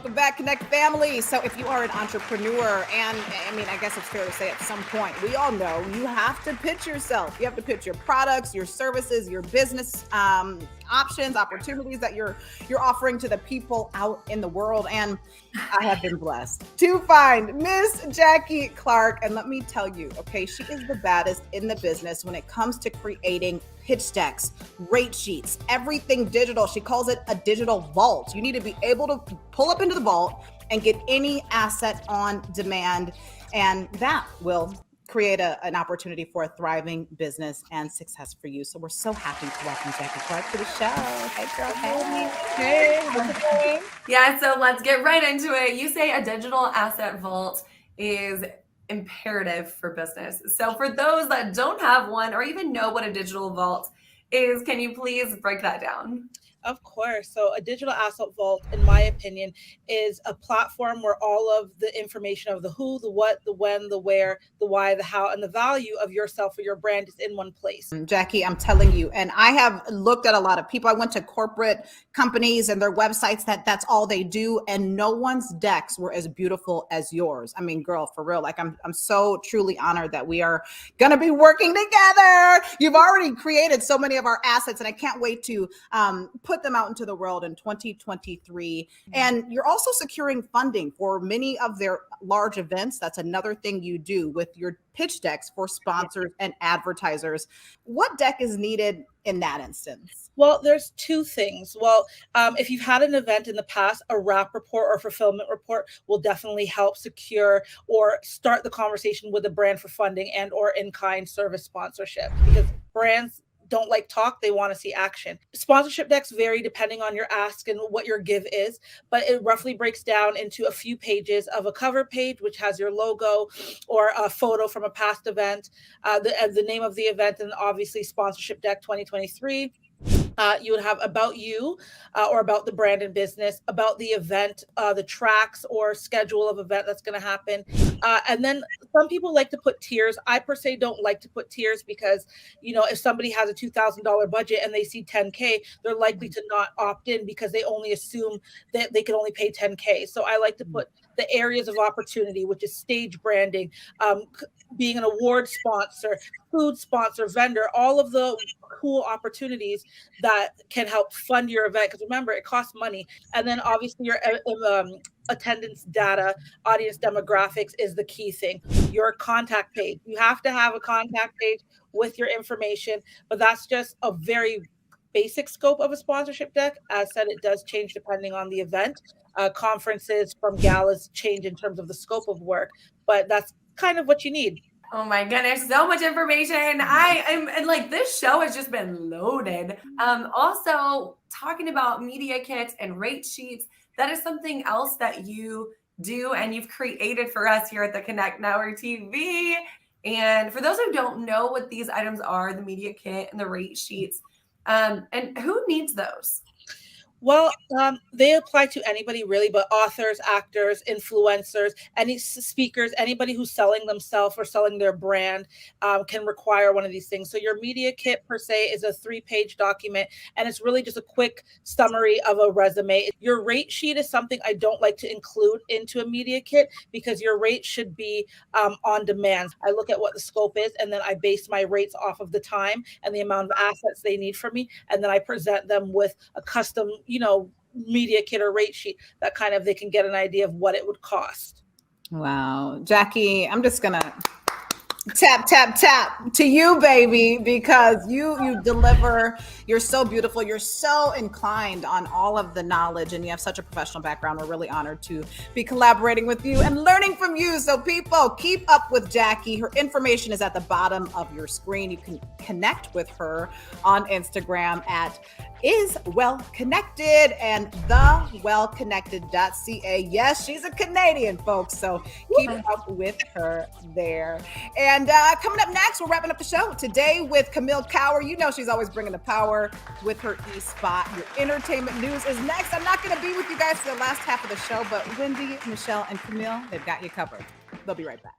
Welcome back, Connect family. So if you are an entrepreneur, and I mean, I guess it's fair to say at some point, we all know you have to pitch yourself. You have to pitch your products, your services, your business options, opportunities that you're offering to the people out in the world. And I have been blessed to find Miss Jackie Clarke. And let me tell you, okay, she is the baddest in the business when it comes to creating pitch decks, rate sheets, everything digital. She calls it a digital vault. You need to be able to pull up into the vault and get any asset on demand. And that will create an opportunity for a thriving business and success for you. So we're so happy to welcome Jackie Clarke to the show. Hey girl, hey. Hey, how's it going? Yeah, so let's get right into it. You say a digital asset vault is imperative for business. So for those that don't have one or even know what a digital vault is, can you please break that down? Of course. So a digital asset vault, in my opinion, is a platform where all of the information of the who, the what, the when, the where, the why, the how, and the value of yourself or your brand is in one place. Jackie, I'm telling you, and I have looked at a lot of people. I went to corporate companies and their websites that's all they do, and no one's decks were as beautiful as yours. I mean, girl, for real. Like I'm so truly honored that we are going to be working together. You've already created so many of our assets, and I can't wait to put them out into the world in 2023. And you're also securing funding for many of their large events. That's another thing you do with your pitch decks for sponsors and advertisers. What deck is needed in that instance? Well, there's two things. Well, if you've had an event in the past, a wrap report or fulfillment report will definitely help secure or start the conversation with a brand for funding and or in-kind service sponsorship, because brands don't like talk, they want to see action. Sponsorship decks vary depending on your ask and what your give is, but it roughly breaks down into a few pages of a cover page, which has your logo or a photo from a past event, the name of the event, and obviously sponsorship deck 2023. You would have about you or about the brand and business, about the event, the tracks or schedule of event that's going to happen. And then some people like to put tiers. I per se don't like to put tiers because, you know, if somebody has a $2,000 budget and they see 10K, they're likely to not opt in because they only assume that they can only pay 10K. So I like to put the areas of opportunity, which is stage branding, being an award sponsor, food sponsor, vendor, all of the cool opportunities that can help fund your event. Because remember, it costs money. And then obviously your attendance data, audience demographics is the key thing. Your contact page. You have to have a contact page with your information, but that's just a very basic scope of a sponsorship deck. As said, it does change depending on the event. Conferences from galas change in terms of the scope of work, but that's kind of what you need. Oh my goodness, so much information. And like this show has just been loaded. Also talking about media kits and rate sheets, that is something else that you do and you've created for us here at the Connect Network TV. And for those who don't know what these items are, the media kit and the rate sheets, and who needs those? Well, they apply to anybody really, but authors, actors, influencers, any speakers, anybody who's selling themselves or selling their brand can require one of these things. So your media kit per se is a 3-page document, and it's really just a quick summary of a resume. Your rate sheet is something I don't like to include into a media kit because your rate should be on demand. I look at what the scope is, and then I base my rates off of the time and the amount of assets they need from me, and then I present them with a custom media kit or rate sheet that kind of they can get an idea of what it would cost. Wow. Jackie, I'm just gonna tap to you, baby, because you deliver. You're so beautiful. You're so inclined on all of the knowledge, and you have such a professional background. We're really honored to be collaborating with you and learning from you. So people, keep up with Jackie. Her information is at the bottom of your screen. You can connect with her on Instagram at iswellconnected and thewellconnected.ca. Yes, she's a Canadian, folks, so keep up with her there. And coming up next, we're wrapping up the show today with Camille Cower. You know she's always bringing the power with her E-Spot. Your entertainment news is next. I'm not going to be with you guys for the last half of the show, but Wendy, Michelle, and Camille, they've got you covered. They'll be right back.